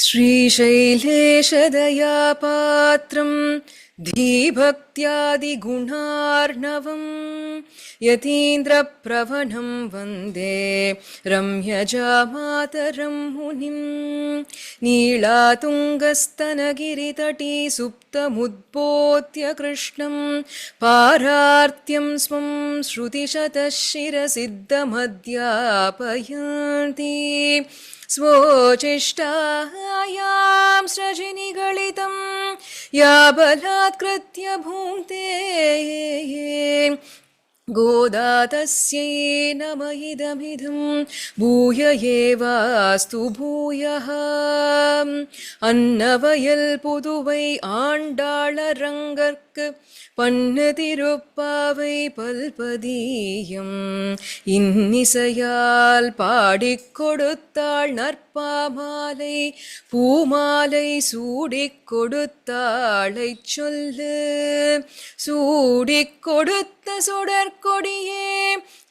श्रीशैलेशदयापात्रं धीभक्त्यादिगुणार्णवं यतीन्द्रप्रवणं वन्दे रम्यजामातरं मुनिं नीलातुङ्गस्तनगिरितटी सुप्तमुद्बोध्य कृष्णं पारार्त्यं स्वं श्रुतिशतशिरसिद्धमध्यापयन्ति स्वोचिष्टायां स्रजिनिगलितं या बलात्कृत्य भुङ्क्ते गोदा तस्यै नम इदमिदं भूय एवास्तु भूयः अन्नवयल पुदुवै आण्डाळरङ्गर्क्कु पन्नु तिरुप्पाவை பல்பதியம் இன்னிசையால் பாடிக் கொடுத்தாள் நற்பாமாலை பூமாலை சூடிக் கொடுத்தாளைச் சொல்லு சூடிக் கொடுத்த சுடற்கொடியே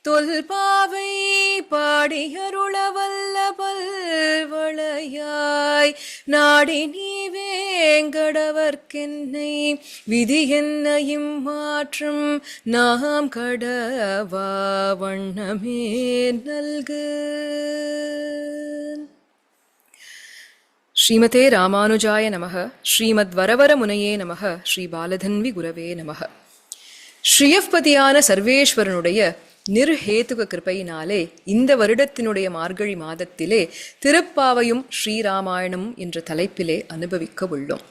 தொல்பாவை பாடியருளவல்ல பல்வளையாய் நாடி நீ வேங்கடவர்க்கென்னை விதி என்னையும் மாற்றும் நாம் கடவா வண்ணமே நல்கு. ஸ்ரீமதே ராமானுஜாய நமः. ஸ்ரீமத் வரவர முனையே நமः. ஸ்ரீ பாலதன்வி குரவே நமः. ஸ்ரீயப்பதியான சர்வேஸ்வரனுடைய நிர்ஹேதுக கிருபையினாலே இந்த வருடத்தினுடைய மார்கழி மாதத்திலே திருப்பாவையும் ஸ்ரீராமாயணம் என்ற தலைப்பிலே அனுபவிக்க உள்ளோம்.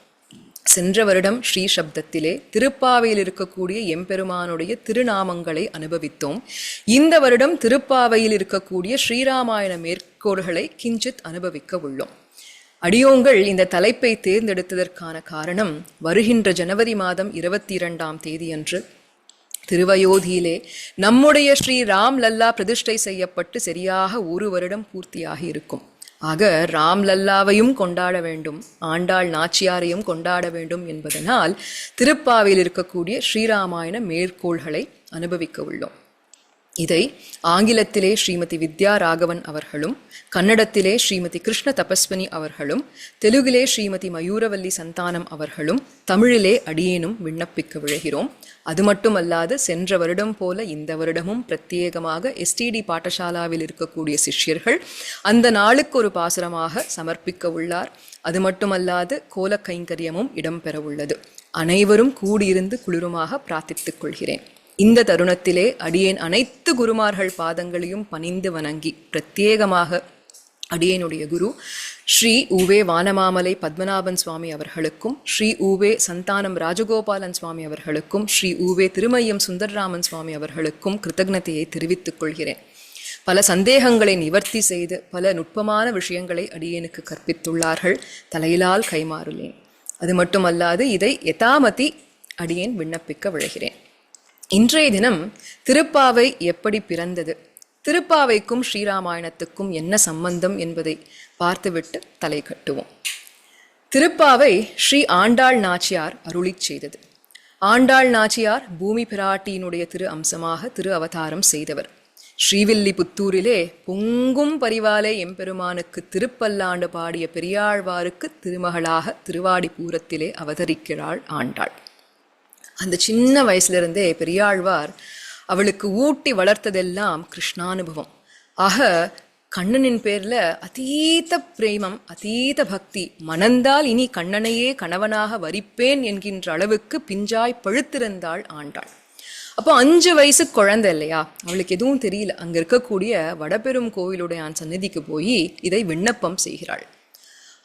சென்ற வருடம் ஸ்ரீ சப்தத்திலே திருப்பாவையில் இருக்கக்கூடிய எம்பெருமானுடைய திருநாமங்களை அனுபவித்தோம். இந்த வருடம் திருப்பாவையில் இருக்கக்கூடிய ஸ்ரீராமாயண மேற்கோள்களை கிஞ்சித் அனுபவிக்க உள்ளோம். அடியோங்கள் இந்த தலைப்பை தேர்ந்தெடுத்ததற்கான காரணம், வருகின்ற ஜனவரி மாதம் 22ஆம் தேதியன்று திருவயோதியிலே நம்முடைய ஸ்ரீ ராம் லல்லா பிரதிஷ்டை செய்யப்பட்டு சரியாக ஒரு வருடம் பூர்த்தியாகி இருக்கும். ஆக ராம் லல்லாவையும் கொண்டாட வேண்டும், ஆண்டாள் நாச்சியாரையும் கொண்டாட வேண்டும் என்பதனால் திருப்பாவையில் இருக்கக்கூடிய ஸ்ரீராமாயண மேற்கோள்களை அனுபவிக்க உள்ளோம். இதை ஆங்கிலத்திலே ஸ்ரீமதி வித்யா ராகவன் அவர்களும், கன்னடத்திலே ஸ்ரீமதி கிருஷ்ண தபஸ்வனி அவர்களும், தெலுங்கிலே ஸ்ரீமதி மயூரவல்லி சந்தானம் அவர்களும், தமிழிலே அடியேனும் விண்ணப்பிக்க விழுகிறோம். அது மட்டுமல்லாது சென்ற வருடம் போல இந்த வருடமும் பிரத்யேகமாக எஸ்டிடி பாடசாலாவில் இருக்கக்கூடிய சிஷ்யர்கள் அந்த நாளுக்கு ஒரு பாசுரமாக சமர்ப்பிக்க உள்ளார். அது மட்டுமல்லாது கோல கைங்கரியமும் இடம்பெற உள்ளது. அனைவரும் கூடியிருந்து குளிருமாக பிரார்த்தித்துக் கொள்கிறேன். இந்த தருணத்திலே அடியேன் அனைத்து குருமார்கள் பாதங்களையும் பணிந்து வணங்கி, பிரத்யேகமாக அடியேனுடைய குரு ஸ்ரீ ஊவே வானமாமலை பத்மநாபன் சுவாமி அவர்களுக்கும், ஸ்ரீ ஊவே சந்தானம் ராஜகோபாலன் சுவாமி அவர்களுக்கும், ஸ்ரீ ஊவே திருமையம் சுந்தர்ராமன் சுவாமி அவர்களுக்கும் கிருத்தஜ்ஞதையை தெரிவித்துக் கொள்கிறேன். பல சந்தேகங்களை நிவர்த்தி செய்து பல நுட்பமான விஷயங்களை அடியேனுக்கு கற்பித்துள்ளார்கள். தலையிலால் கைமாறுலேன். அது மட்டுமல்லாது இதை யதாமதி அடியேன் விண்ணப்பிக்க விழுகிறேன். இன்றைய தினம் திருப்பாவை எப்படி பிறந்தது, திருப்பாவைக்கும் ஸ்ரீராமாயணத்துக்கும் என்ன சம்பந்தம் என்பதை பார்த்துவிட்டு தலை கட்டுவோம். திருப்பாவை ஸ்ரீ ஆண்டாள் நாச்சியார் அருளிச் செய்தது. ஆண்டாள் நாச்சியார் பூமி பிராட்டியினுடைய திரு அம்சமாக திரு அவதாரம் செய்தவர். ஸ்ரீவில்லிபுத்தூரிலே பொங்கும் பரிவாலே எம்பெருமானுக்கு திருப்பல்லாண்டு பாடிய பெரியாழ்வாருக்கு திருமகளாக திருவாடிபூரத்திலே அவதரிக்கிறாள் ஆண்டாள். அந்த சின்ன வயசுலேருந்தே பெரியாழ்வார் அவளுக்கு ஊட்டி வளர்த்ததெல்லாம் கிருஷ்ணானுபவம். ஆக கண்ணனின் பேர்ல அதீத பிரேமம், அதீத பக்தி. மணந்தால் இனி கண்ணனையே கணவனாக வரிப்பேன் என்கின்ற அளவுக்கு பிஞ்சாய் பழுத்திருந்தாள் ஆண்டாள். அப்போ 5 வயசு குழந்தை இல்லையா, அவளுக்கு எதுவும் தெரியல. அங்க இருக்கக்கூடிய வடபெரும் கோவிலுடைய சந்நிதிக்கு போய் இதை விண்ணப்பம் செய்கிறாள்.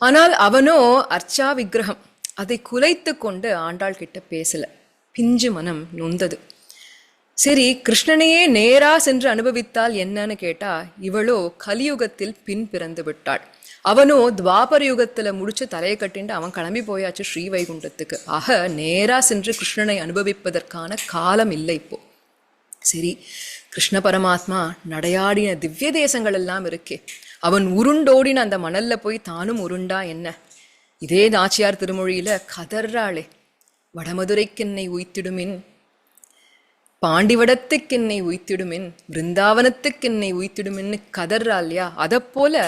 ஆனால் அவனோ அர்ச்சா விக்கிரகம், அதை குலைத்து கொண்டு ஆண்டாள் கிட்ட பேசல. பிஞ்சு மனம் நொந்தது. சரி, கிருஷ்ணனையே நேரா சென்று அனுபவித்தால் என்னன்னு கேட்டா, இவளோ கலியுகத்தில் பின் பிறந்து விட்டாள். அவனோ துவாபர யுகத்துல முடிச்சு தலையை கட்டிண்டு அவன் கிளம்பி போயாச்சு ஸ்ரீவைகுண்டத்துக்கு. ஆக நேரா சென்று கிருஷ்ணனை அனுபவிப்பதற்கான காலம் இல்லை இப்போ. சரி, கிருஷ்ண பரமாத்மா நடையாடின திவ்ய தேசங்கள் எல்லாம் இருக்கே, அவன் உருண்டோடின அந்த மணல்ல போய் தானும் உருண்டா என்ன? இதே நாச்சியார் திருமொழியில கதர்றாளே, வடமதுரைக்கென்னை உய்த்திடுமின் பாண்டிவடத்துக்கென்னை உய்த்திடுமின் பிருந்தாவனத்துக்கென்னை உய்த்திடுமின்னு கதறா இல்லையா? அதை போல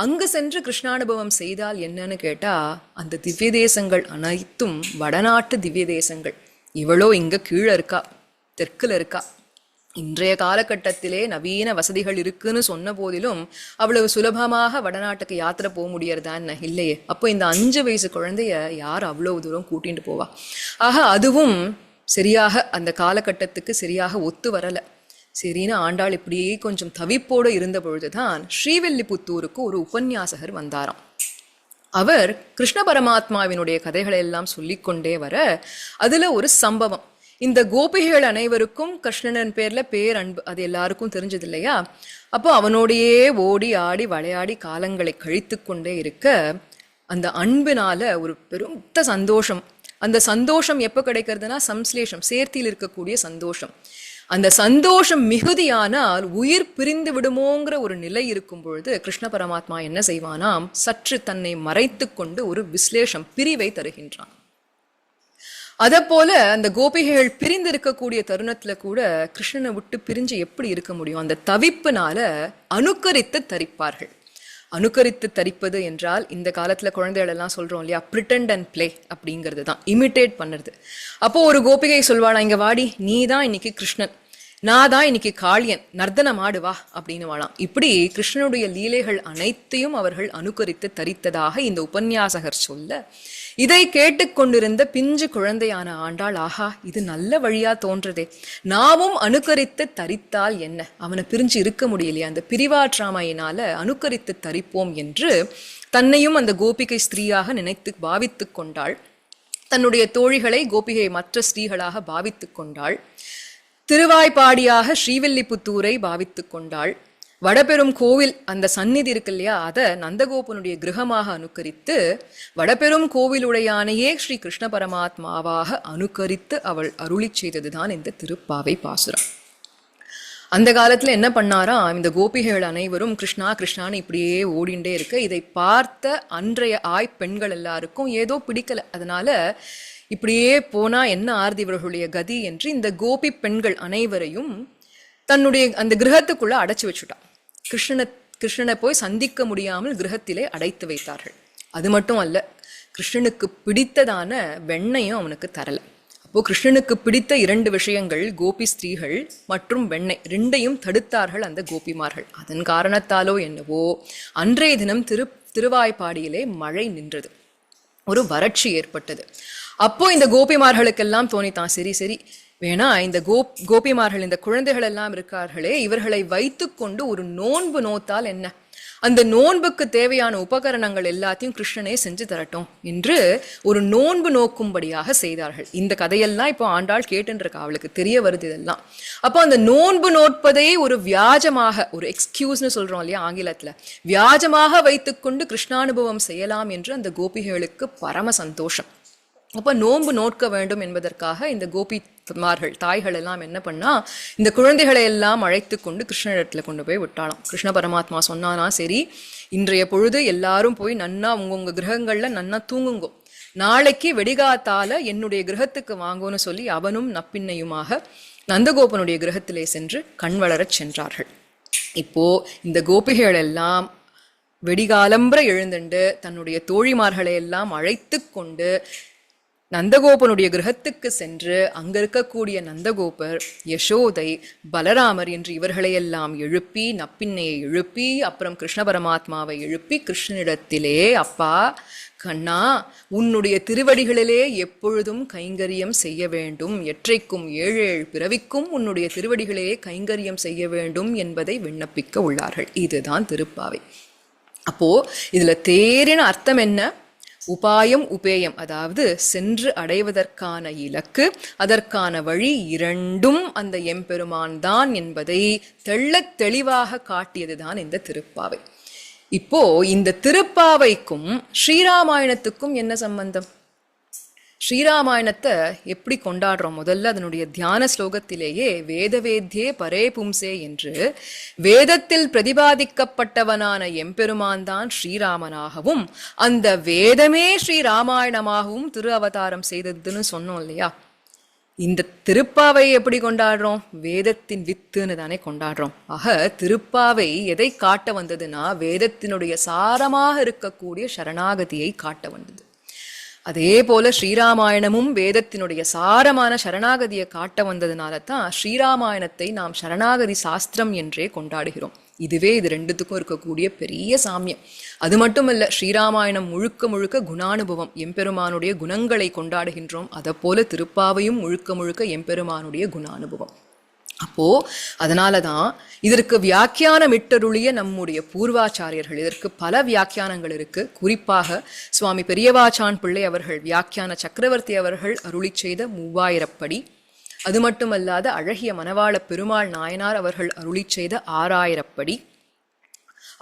அங்கு சென்று கிருஷ்ணானுபவம் செய்தால் என்னன்னு கேட்டா, அந்த திவ்ய தேசங்கள் அனைத்தும் வடநாட்டு திவ்ய தேசங்கள். இவளோ இங்க கீழே இருக்கா, தெற்குல இருக்கா. இன்றைய காலகட்டத்திலே நவீன வசதிகள் இருக்குன்னு சொன்ன போதிலும் அவ்வளவு சுலபமாக வடநாட்டுக்கு யாத்திரை போக முடியறதான்னு இல்லையே. அப்போ இந்த 5 வயசு குழந்தைய யார் அவ்வளவு தூரம் கூட்டிட்டு போவா? ஆக அதுவும் சரியாக அந்த காலகட்டத்துக்கு சரியாக ஒத்து வரல. சரின்னு ஆண்டாள் இப்படியே கொஞ்சம் தவிப்போடு இருந்த பொழுதுதான் ஸ்ரீவில்லிபுத்தூருக்கு ஒரு உபன்யாசகர் வந்தாராம். அவர் கிருஷ்ண பரமாத்மாவினுடைய கதைகளை எல்லாம் சொல்லிக்கொண்டே வர அதுல ஒரு சம்பவம். இந்த கோபிகள் அனைவருக்கும் கிருஷ்ணன் பேர்ல பேரன்பு, அது எல்லாருக்கும் தெரிஞ்சது இல்லையா? அப்போ அவனோடையே ஓடி ஆடி விளையாடி காலங்களை கழித்து கொண்டே இருக்க அந்த அன்பினால ஒரு பெருத்த சந்தோஷம். அந்த சந்தோஷம் எப்போ கிடைக்கிறதுனா சம்ஸ்லேஷம், சேர்த்தியில் இருக்கக்கூடிய சந்தோஷம். அந்த சந்தோஷம் மிகுதியானால் உயிர் பிரிந்து விடுமோங்கிற ஒரு நிலை இருக்கும் பொழுது கிருஷ்ண பரமாத்மா என்ன செய்வானாம், சற்று தன்னை மறைத்து கொண்டு ஒரு விஸ்லேஷம், பிரிவை தருகின்றான். அதை போல அந்த கோபிகைகள் பிரிந்து இருக்கக்கூடிய தருணத்துல கூட கிருஷ்ணனை விட்டு பிரிஞ்சு எப்படி இருக்க முடியும்? அந்த தவிப்புனால அனுக்கரித்து தரிப்பார்கள். அனுக்கரித்து தரிப்பது என்றால் இந்த காலத்துல குழந்தைகள் எல்லாம் சொல்றோம் இல்லையா, பிரிட்டண்ட் அண்ட் பிளே அப்படிங்கிறது தான், இமிட்டேட் பண்ணுறது. அப்போ ஒரு கோபிகை சொல்வாளா, இங்க வாடி, நீ தான் இன்னைக்கு கிருஷ்ணன், நான் தான் இன்னைக்கு காளியன், நர்த்தனம் ஆடுவா அப்படின்னு வாழாம். இப்படி கிருஷ்ணனுடைய லீலைகள் அனைத்தையும் அவர்கள் அனுக்கரித்து தரித்ததாக இந்த உபன்யாசகர் சொல்ல, இதை கேட்டுக்கொண்டிருந்த பிஞ்சு குழந்தையான ஆண்டாள், ஆஹா இது நல்ல வழியா தோன்றதே, நாமும் அனுக்கரித்து தரித்தால் என்ன, அவனை பிரிஞ்சு இருக்க முடியலையா, அந்த பிரிவாற்றாமையினால அனுக்கரித்து தரிப்போம் என்று தன்னையும் அந்த கோபிகை ஸ்திரீயாக நினைத்து பாவித்து கொண்டாள். தன்னுடைய தோழிகளை கோபிகை மற்ற ஸ்திரீகளாக பாவித்து கொண்டாள். திருவாய்ப்பாடியாக ஸ்ரீவில்லிபுத்தூரை பாவித்து கொண்டாள். வடபெரும் கோவில் அந்த சந்நிதி இருக்கு இல்லையா, அதை நந்தகோபனுடைய கிரகமாக அனுக்கரித்து வடபெரும் கோவிலுடையானையே ஸ்ரீ கிருஷ்ண பரமாத்மாவாக அனுக்கரித்து அவள் அருளி செய்ததுதான் இந்த திருப்பாவை பாசுரம். அந்த காலத்துல என்ன பண்ணாராம், இந்த கோபிகள் அனைவரும் கிருஷ்ணா கிருஷ்ணான்னு இப்படியே ஓடிண்டே இருக்க, இதை பார்த்த அன்றைய பெண்கள் எல்லாருக்கும் ஏதோ பிடிக்கல. அதனால இப்படியே போனா என்ன ஆர்தி இவர்களுடைய கதி என்று இந்த கோபி பெண்கள் அனைவரையும் தன்னுடைய அந்த கிரகத்துக்குள்ள அடைச்சு வச்சுட்டான். கிருஷ்ணனை போய் சந்திக்க முடியாமல் கிரகத்திலே அடைத்து வைத்தார்கள். அது மட்டும் அல்ல, கிருஷ்ணனுக்கு பிடித்ததான வெண்ணையும் அவனுக்கு தரல. அப்போ கிருஷ்ணனுக்கு பிடித்த 2 விஷயங்கள், கோபி ஸ்திரீகள் மற்றும் வெண்ணெய், 2ஐயும் தடுத்தார்கள் அந்த கோபிமார்கள். அதன் காரணத்தாலோ என்னவோ அன்றைய தினம் திருவாய்ப்பாடியிலே மழை நின்றது, ஒரு வறட்சி ஏற்பட்டது. அப்போ இந்த கோபிமார்களுக்கெல்லாம் தோணித்தான், சரி சரி வேணா இந்த கோபிமார்கள், இந்த குழந்தைகள் எல்லாம் இருக்கார்களே, இவர்களை வைத்து கொண்டு ஒரு நோன்பு நோத்தால் என்ன, அந்த நோன்புக்கு தேவையான உபகரணங்கள் எல்லாத்தையும் கிருஷ்ணனே செஞ்சு தரட்டும் என்று ஒரு நோன்பு நோக்கும்படியாக செய்தார்கள். இந்த கதையெல்லாம் இப்போ ஆண்டாள் கேட்டுருக்கா, அவளுக்கு தெரிய வருது இதெல்லாம். அப்போ அந்த நோன்பு நோட்பதை ஒரு வியாஜமாக, ஒரு எக்ஸ்கியூஸ்னு சொல்றோம் இல்லையா ஆங்கிலத்துல, வியாஜமாக வைத்துக்கொண்டு கிருஷ்ணானுபவம் செய்யலாம் என்று அந்த கோபிகளுக்கு பரம சந்தோஷம். அப்போ நோன்பு நோட்க வேண்டும் என்பதற்காக இந்த கோபிமார்கள் தாய்கள் எல்லாம் என்ன பண்ணா, இந்த குழந்தைகளை எல்லாம் அழைத்து கொண்டு கிருஷ்ணனிடத்துல கொண்டு போய் விட்டாளாம். கிருஷ்ண பரமாத்மா சொன்னானா, சரி இன்றைய பொழுது எல்லாரும் போய் நன்னா உங்க கிரகங்கள்ல நன்னா தூங்குங்கோ, நாளைக்கு வெடிகாத்தால என்னுடைய கிரகத்துக்கு வாங்கோன்னு சொல்லி அவனும் நப்பின்னையுமாக நந்தகோபனுடைய கிரகத்திலே சென்று கண் வளரச் சென்றார்கள். இப்போ இந்த கோபிகள் எல்லாம் வெடிகாலம்பர எழுந்துண்டு தன்னுடைய தோழிமார்களை எல்லாம் அழைத்து கொண்டு நந்தகோபனுடைய கிரகத்துக்கு சென்று அங்க இருக்கக்கூடிய நந்தகோபர், யசோதை, பலராமர் என்று இவர்களையெல்லாம் எழுப்பி, நப்பின்னையை எழுப்பி, அப்புறம் கிருஷ்ண பரமாத்மாவை எழுப்பி கிருஷ்ணனிடத்திலே, அப்பா கண்ணா உன்னுடைய திருவடிகளிலே எப்பொழுதும் கைங்கரியம் செய்ய வேண்டும், எற்றைக்கும் 7 பிறவிக்கும் உன்னுடைய திருவடிகளிலே கைங்கரியம் செய்ய வேண்டும் என்பதை விண்ணப்பிக்க உள்ளார்கள். இதுதான் திருப்பாவை. அப்போ இதுல தேரின அர்த்தம் என்ன, உபாயம் உபேயம், அதாவது சென்று அடைவதற்கான இலக்கு, அதற்கான வழி இரண்டும் அந்த எம்பெருமான் தான் என்பதை தெள்ளத் தெளிவாக காட்டியதுதான் இந்த திருப்பாவை. இப்போ இந்த திருப்பாவைக்கும் ஸ்ரீராமாயணத்துக்கும் என்ன சம்பந்தம்? ஸ்ரீராமாயணத்தை எப்படி கொண்டாடுறோம்? முதல்ல அதனுடைய தியான ஸ்லோகத்திலேயே வேதவேத்யே பரே பும்சே என்று வேதத்தில் பிரதிபாதிக்கப்பட்டவனான எம்பெருமான் தான் ஸ்ரீராமனாகவும் அந்த வேதமே ஸ்ரீராமாயணமாகவும் திரு அவதாரம் செய்ததுன்னு சொன்னோம் இல்லையா? இந்த திருப்பாவை எப்படி கொண்டாடுறோம்? வேதத்தின் வித்துன்னு தானே கொண்டாடுறோம். ஆக திருப்பாவை எதை காட்ட வந்ததுன்னா வேதத்தினுடைய சாரமாக இருக்கக்கூடிய சரணாகதியை காட்ட வந்தது. அதே போல ஸ்ரீராமாயணமும் வேதத்தினுடைய சாரமான சரணாகதியை காட்ட வந்ததுனால தான் ஸ்ரீராமாயணத்தை நாம் சரணாகதி சாஸ்திரம் என்றே கொண்டாடுகிறோம். இதுவே இது ரெண்டுத்துக்கும் இருக்கக்கூடிய பெரிய சாமியம். அது மட்டுமல்ல, ஸ்ரீராமாயணம் முழுக்க முழுக்க குணானுபவம், எம்பெருமானுடைய குணங்களை கொண்டாடுகின்றோம். அதை போல திருப்பாவையும் முழுக்க முழுக்க எம்பெருமானுடைய குணானுபவம். அப்போ அதனாலதான் இதற்கு வியாக்கியானம் இட்டருளிய நம்முடைய பூர்வாச்சாரியர்கள், இதற்கு பல வியாக்கியானங்கள் இருக்கு. குறிப்பாக சுவாமி பெரியவாச்சான் பிள்ளை அவர்கள், வியாக்கியான சக்கரவர்த்தி அவர்கள் அருளி செய்த 3000 படி, அது மட்டுமல்லாத அழகிய மணவாள பெருமாள் நாயனார் அவர்கள் அருளி செய்த 6000 படி,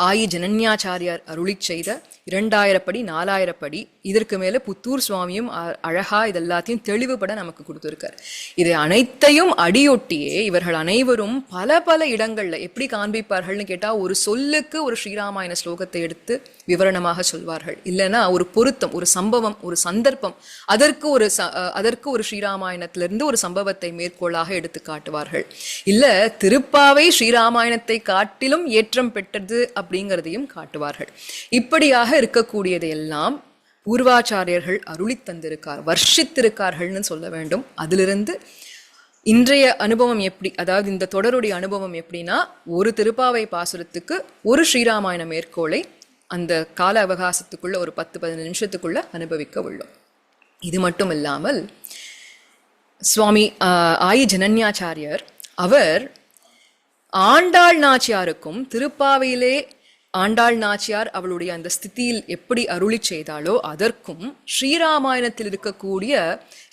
ஆயி ஜனன்யாச்சாரியார் அருளி செய்த 2000 படி, 4000 படி, இதற்கு மேல புத்தூர் சுவாமியும் அழகா இதெல்லாத்தையும் தெளிவுபட நமக்கு கொடுத்திருக்கார். இதை அனைத்தையும் அடியொட்டியே இவர்கள் அனைவரும் பல பல இடங்கள்ல எப்படி காண்பிப்பார்கள்னு கேட்டா, ஒரு சொல்லுக்கு ஒரு ஸ்ரீராமாயண ஸ்லோகத்தை எடுத்து விவரணமாக சொல்வார்கள். இல்லைன்னா ஒரு பொருத்தம், ஒரு சம்பவம், ஒரு சந்தர்ப்பம், அதற்கு ஒரு ஸ்ரீராமாயணத்திலிருந்து ஒரு சம்பவத்தை மேற்கோளாக எடுத்து காட்டுவார்கள். இல்ல திருப்பாவை ஸ்ரீராமாயணத்தை காட்டிலும் ஏற்றம் பெற்றது அப்படிங்கிறதையும் காட்டுவார்கள். இப்படியாக இருக்கக்கூடியதையெல்லாம் பூர்வாச்சாரியர்கள் அருளி தந்திருக்கார், வர்ஷித்திருக்கார்கள்னு சொல்ல வேண்டும். அதிலிருந்து இன்றைய அனுபவம் எப்படி, அதாவது இந்த தொடருடைய அனுபவம் எப்படின்னா, ஒரு திருப்பாவை பாசுரத்துக்கு ஒரு ஸ்ரீராமாயண மேற்கோளை அந்த கால அவகாசத்துக்குள்ள ஒரு 10-15 நிமிஷத்துக்குள்ள அனுபவிக்க உள்ளோம். இது மட்டும் இல்லாமல் சுவாமி ஆயி ஜனன்யாச்சாரியர் அவர் ஆண்டாள் நாச்சியாருக்கும் திருப்பாவையிலே ஆண்டாள் நாச்சியார் அவளுடைய அந்த ஸ்திதியில் எப்படி அருளி செய்தாலோ அதற்கும் ஸ்ரீராமாயணத்தில் இருக்கக்கூடிய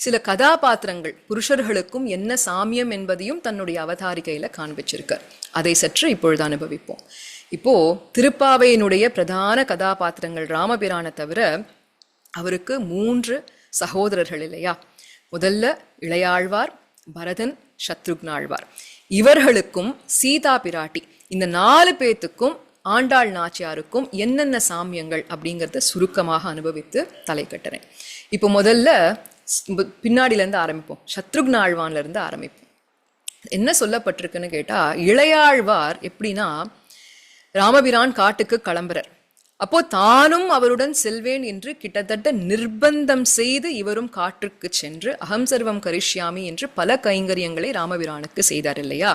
சில கதாபாத்திரங்கள் புருஷர்களுக்கும் என்ன சாமியம் என்பதையும் தன்னுடைய அவதாரிகையில காண்பிச்சிருக்கார். அதை சற்று இப்பொழுது அனுபவிப்போம். இப்போ திருப்பாவையினுடைய பிரதான கதாபாத்திரங்கள் ராமபிரானை தவிர அவருக்கு 3 சகோதரர்கள் இல்லையா? முதல்ல இளையாழ்வார், பரதன், சத்ருக்னாழ்வார். இவர்களுக்கும் சீதா பிராட்டி, இந்த 4 பேத்துக்கும் ஆண்டாள் நாச்சியாருக்கும் என்னென்ன சாமியங்கள் அப்படிங்கிறத சுருக்கமாக அனுபவித்து தலை கட்டுறேன். இப்போ முதல்ல பின்னாடில இருந்து ஆரம்பிப்போம், சத்ருக்னாழ்வான்ல இருந்து ஆரம்பிப்போம். என்ன சொல்லப்பட்டிருக்குன்னு கேட்டா, இளையாழ்வார் எப்படின்னா, ராமபிரான் காட்டுக்கு கிளம்புறார். அப்போ தானும் அவருடன் செல்வேன் என்று கிட்டத்தட்ட நிர்பந்தம் செய்து இவரும் காற்றுக்கு சென்று அகம் சர்வம் கரிஷ்யாமி என்று பல கைங்கரியங்களை ராமபிரானுக்கு செய்தார் இல்லையா?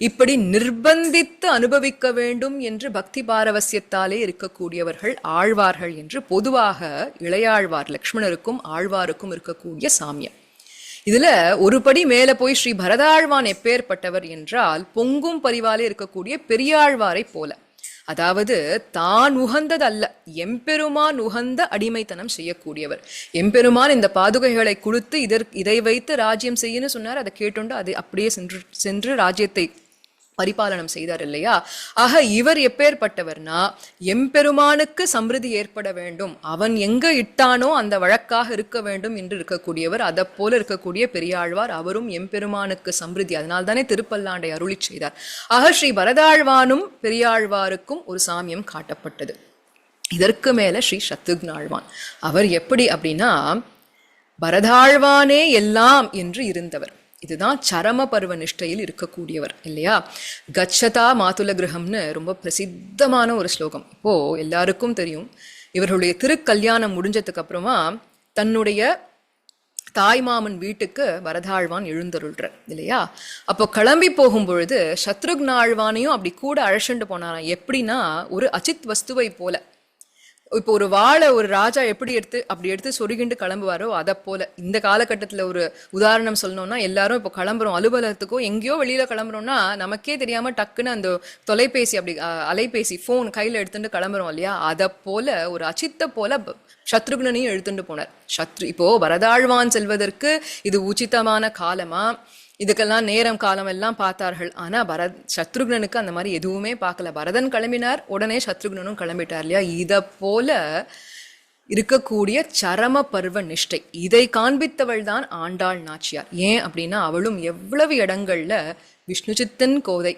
இப்படி நிர்பந்தித்து அனுபவிக்க வேண்டும் என்று பக்தி பாரவசியத்தாலே இருக்கக்கூடியவர்கள் ஆழ்வார்கள் என்று பொதுவாக இளையாழ்வார் லக்ஷ்மணருக்கும் ஆழ்வாருக்கும் இருக்கக்கூடிய சாமியம். இதுல ஒரு படி மேல போய் ஸ்ரீ பரதாழ்வான் எப்பேற்பட்டவர் என்றால், பொங்கும் பரிவாலே இருக்கக்கூடிய பெரியாழ்வாரை போல, அதாவது தான் உகந்தது அல்ல, எம்பெருமான் உகந்த அடிமைத்தனம் செய்யக்கூடியவர். எம்பெருமான் இந்த பாதுகைகளை கொடுத்து இதை வைத்து ராஜ்யம் செய்யன்னு சொன்னார். அதை கேட்டுண்டு அதை அப்படியே சென்று ராஜ்யத்தை பரிபாலனம் செய்தார் இல்லையா? ஆக இவர் எப்பேற்பட்டவர்னா, எம்பெருமானுக்கு சம்பிருதி ஏற்பட வேண்டும், அவன் எங்க இட்டானோ அந்த வழக்காக இருக்க வேண்டும் என்று இருக்கக்கூடியவர். அதை போல இருக்கக்கூடிய பெரியாழ்வார், அவரும் எம்பெருமானுக்கு சம்பிருதி, அதனால் தானே திருப்பல்லாண்டை அருளி செய்தார். ஆக ஸ்ரீ பரதாழ்வானும் பெரியாழ்வாருக்கும் ஒரு சாமியம் காட்டப்பட்டது. இதற்கு மேல ஸ்ரீ சத்ருக்னாழ்வான், அவர் எப்படி அப்படின்னா, பரதாழ்வானே எல்லாம் என்று இருந்தவர். இதுதான் சரம பருவ நிஷ்டையில் இருக்கக்கூடியவர் இல்லையா? கச்சதா மாதுல கிரகம்னு ரொம்ப பிரசித்தமான ஒரு ஸ்லோகம். இப்போ எல்லாருக்கும் தெரியும், இவர்களுடைய திருக்கல்யாணம் முடிஞ்சதுக்கு அப்புறமா தன்னுடைய தாய்மாமன் வீட்டுக்கு வரதாழ்வான் எழுந்தருள்றார் இல்லையா? அப்போ கிளம்பி போகும் பொழுது சத்ருக்னாழ்வானையும் அப்படி கூட அழைச்சிட்டு போனாராம். எப்படின்னா, ஒரு அச்சித் வஸ்துவை போல. இப்போ ஒரு வாழை ஒரு ராஜா எப்படி எடுத்து சொருகிண்டு கிளம்புவாரோ அதை போல இந்த காலகட்டத்தில் ஒரு உதாரணம் சொல்லணும்னா, எல்லாரும் இப்போ கிளம்புறோம் அலுவலகத்துக்கோ எங்கேயோ வெளியில கிளம்புறோம்னா நமக்கே தெரியாம டக்குன்னு அந்த தொலைபேசி அப்படி அலைபேசி போன் கையில எடுத்துட்டு கிளம்புறோம் இல்லையா? அதை போல ஒரு அச்சித்த போல சத்ருக்னனையும் எடுத்துட்டு போனார். இப்போ வரதாழ்வான் செல்வதற்கு இது உச்சிதமான காலமா, இதுக்கெல்லாம் நேரம் காலம் எல்லாம் பார்த்தார்கள். ஆனா சத்ருக்னனுக்கு அந்த மாதிரி எதுவுமே பார்க்கல. பரதன் கிளம்பினார், உடனே சத்ருக்னனும் கிளம்பிட்டார் இல்லையா? இத போல இருக்கக்கூடிய சரம பருவ நிஷ்டை, இதை காண்பித்தவள் தான் ஆண்டாள் நாச்சியார். ஏன் அப்படின்னா, அவளும் எவ்வளவு இடங்கள்ல விஷ்ணு சித்தன் கோதை,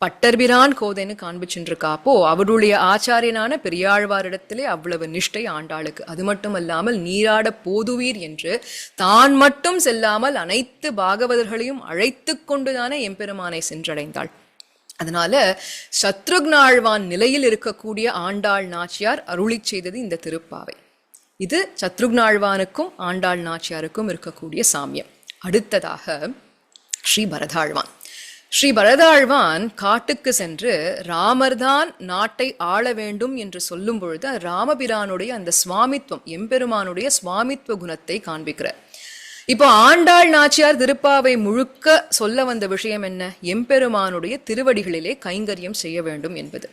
பட்டர்பிரான் கோதைன்னு காண்பிச்சுருக்கா. அப்போ அவருடைய ஆச்சாரியனான பெரியாழ்வாரிடத்திலே அவ்வளவு நிஷ்டை ஆண்டாளுக்கு. அது மட்டும் அல்லாமல் நீராட போதுவீர் என்று தான் மட்டும் செல்லாமல் அனைத்து பாகவதர்களையும் அழைத்து கொண்டுதானே எம்பெருமானை சென்றடைந்தாள். அதனால சத்ருக்னாழ்வான் நிலையில் இருக்கக்கூடிய ஆண்டாள் நாச்சியார் அருளி செய்தது இந்த திருப்பாவை. இது சத்ருக்னாழ்வானுக்கும் ஆண்டாள் நாச்சியாருக்கும் இருக்கக்கூடிய சாமியம். அடுத்ததாக ஸ்ரீ பரதாழ்வான். ஸ்ரீ பரதாழ்வான் காட்டுக்கு சென்று ராமர்தான் நாட்டை ஆள வேண்டும் என்று சொல்லும் பொழுது ராமபிரானுடைய அந்த சுவாமித்வம், எம்பெருமானுடைய சுவாமித்வ குணத்தை காண்பிக்கிறார். இப்போ ஆண்டாள் நாச்சியார் திருப்பாவை முழுக்க சொல்ல வந்த விஷயம் என்ன? எம்பெருமானுடைய திருவடிகளிலே கைங்கரியம் செய்ய வேண்டும் என்பது.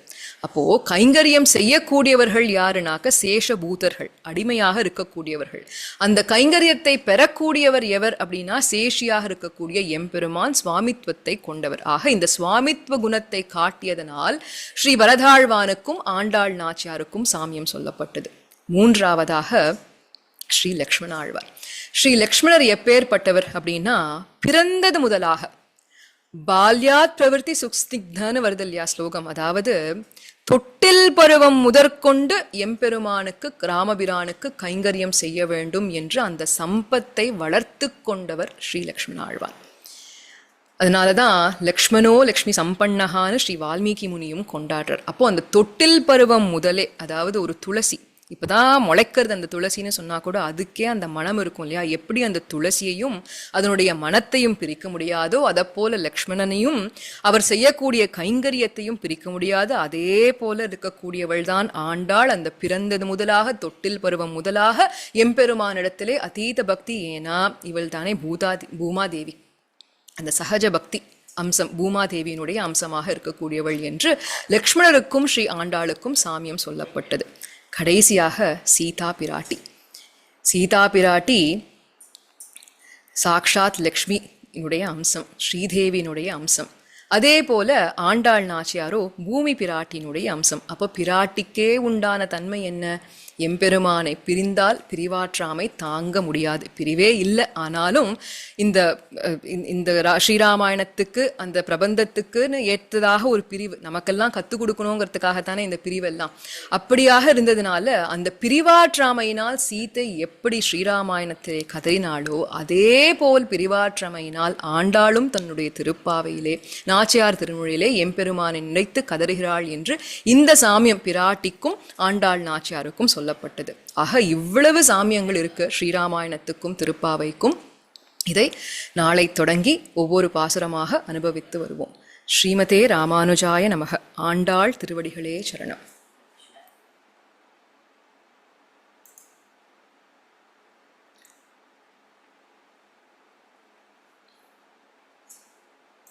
அப்போ கைங்கரியம் செய்யக்கூடியவர்கள் யாருனாக்க சேஷபூதர்கள், அடிமையாக இருக்கக்கூடியவர்கள். அந்த கைங்கரியத்தை பெறக்கூடியவர் எவர் அப்படின்னா சேஷியாக இருக்கக்கூடிய எம்பெருமான், சுவாமித்வத்தை கொண்டவர். ஆக இந்த சுவாமித்வ குணத்தை காட்டியதனால் ஸ்ரீ பரதாழ்வானுக்கும் ஆண்டாள் நாச்சியாருக்கும் சாமியம் சொல்லப்பட்டது. மூன்றாவதாக ஸ்ரீ லக்ஷ்மணாழ்வார். ஸ்ரீ லக்ஷ்மணர் எப்பேற்பட்டவர் அப்படின்னா, பிறந்தது முதலாக பால்யாத் பிரவர்த்தி சுக்ஸ்னிக்தன்னு வருது இல்லையா ஸ்லோகம், அதாவது தொட்டில் பருவம் முதற்கொண்டு எம்பெருமானுக்கு ராமபிரானுக்கு கைங்கரியம் செய்ய வேண்டும் என்று அந்த சம்பத்தை வளர்த்து கொண்டவர் ஸ்ரீ லக்ஷ்மணாழ்வார். அதனாலதான் லக்ஷ்மணோ லக்ஷ்மி சம்பன்னகான்னு ஸ்ரீ வால்மீகி முனியும் கொண்டாடுறார். அப்போ அந்த தொட்டில் பருவம் முதலே, அதாவது ஒரு துளசி இப்பதான் முளைக்கிறது அந்த துளசின்னு சொன்னா கூட அதுக்கே அந்த மனம் இருக்கும் இல்லையா? எப்படி அந்த துளசியையும் அதனுடைய மனத்தையும் பிரிக்க முடியாதோ அதை போல லக்ஷ்மணனையும் அவர் செய்யக்கூடிய கைங்கரியத்தையும் பிரிக்க முடியாது. அதே போல இருக்கக்கூடியவள் தான் ஆண்டாள். அந்த பிறந்தது முதலாக தொட்டில் பருவம் முதலாக எம்பெருமானிடத்திலே அதீத பக்தி. ஏன்னா இவள் தானே பூமாதேவி, அந்த சகஜ பக்தி அம்சம் பூமாதேவியினுடைய அம்சமாக இருக்கக்கூடியவள் என்று லக்ஷ்மணருக்கும் ஸ்ரீ ஆண்டாளுக்கும் சாமியம் சொல்லப்பட்டது. கடைசியாக சீதா பிராட்டி. சீதா பிராட்டி சாக்ஷாத் லக்ஷ்மியினுடைய அம்சம், ஸ்ரீதேவியினுடைய அம்சம். அதே போல ஆண்டாள் நாச்சியாரோ பூமி பிராட்டியினுடைய அம்சம். அப்போ பிராட்டிக்கே உண்டான தன்மை என்ன? எம்பெருமானை பிரிந்தால் பிரிவாற்றாமை தாங்க முடியாது. பிரிவே இல்லை. ஆனாலும் இந்த இந்த ஸ்ரீராமாயணத்துக்கு அந்த பிரபந்தத்துக்குன்னு ஏற்றதாக ஒரு பிரிவு நமக்கெல்லாம் கற்றுக் கொடுக்கணுங்கிறதுக்காகத்தானே இந்த பிரிவெல்லாம். அப்படியாக இருந்ததுனால அந்த பிரிவாற்றாமையினால் சீத்தை எப்படி ஸ்ரீராமாயணத்திலே கதறினாளோ அதே போல் பிரிவாற்றாமையினால் ஆண்டாளும் தன்னுடைய திருப்பாவையிலே நாச்சியார் திருமொழியிலே எம்பெருமானை நினைத்து கதறுகிறாள் என்று இந்த சாமியம் பிராட்டிக்கும் ஆண்டாள் நாச்சியாருக்கும் சொல்லப்பட்டது. ஆக இவ்வளவு சாமியங்கள் இருக்கு ஸ்ரீராமாயணத்துக்கும் திருப்பாவைக்கும். இதை நாளை தொடங்கி ஒவ்வொரு பாசுரமாக அனுபவித்து வருவோம். ஸ்ரீமதே ராமானுஜாய நமக. ஆண்டாள் திருவடிகளே சரணம்.